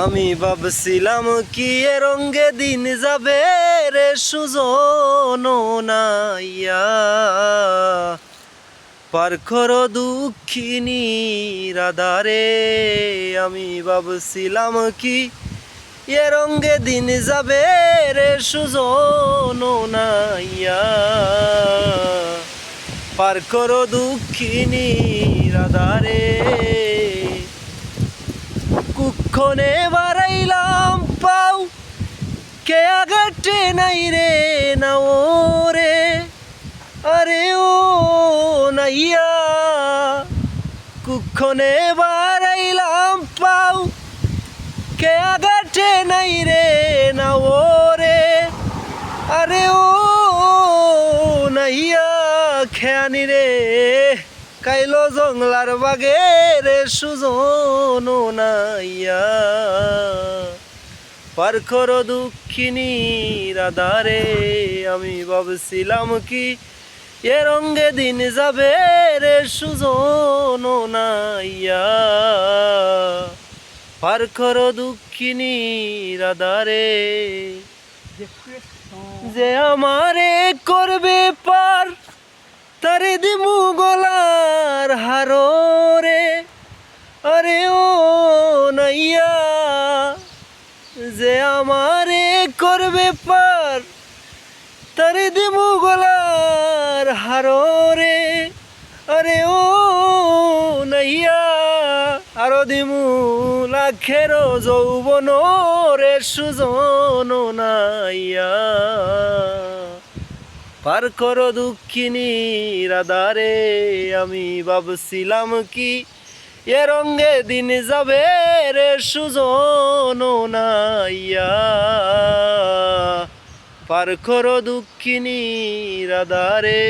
আমি ভাবছিলাম কি এ রঙ্গে দিন যাবে রে সুজন নাইয়া পার করো দুঃখিনী রাধারে। আমি ভাবছিলাম কি এ রঙ্গে দিন যাবে রে সুজন নাইয়া পার করো দুঃখিনী রাধারে। কুক্ষণে বাড়াইলাম পাও কে আগাটে নাই রে না ও রে আরে ও নাইয়া। কুক্ষণে বাড়াইলাম পাও কে আগাটে নাই রে না ও রে আরে ও নাইয়া। খেয়ানি রে কাইলো জংলার বাগে রে সুজন নাইয়া পার করো দুঃখিনী রাধারে। আমি ভাবছিলাম কি এ রঙ্গে দিন যাবে রে সুজন নাইয়া পার করো দুঃখিনী রাধারে। যে আমারে করবে পার তারে দিমু গলার হারো রে আরে ও নাইয়া। যে আমারে করবে পার তারে দিমু গলার হারো রে আরে ও নাইয়া। আরো দিমু লাখেরও যৌবন রে সুজন নাইয়া পার করো দুঃখিনী রাধারে। আমি ভাবছিলাম কি এ রঙ্গে দিন যাবে রে সুজন নাইয়া পার করো দুঃখিনী রাধারে।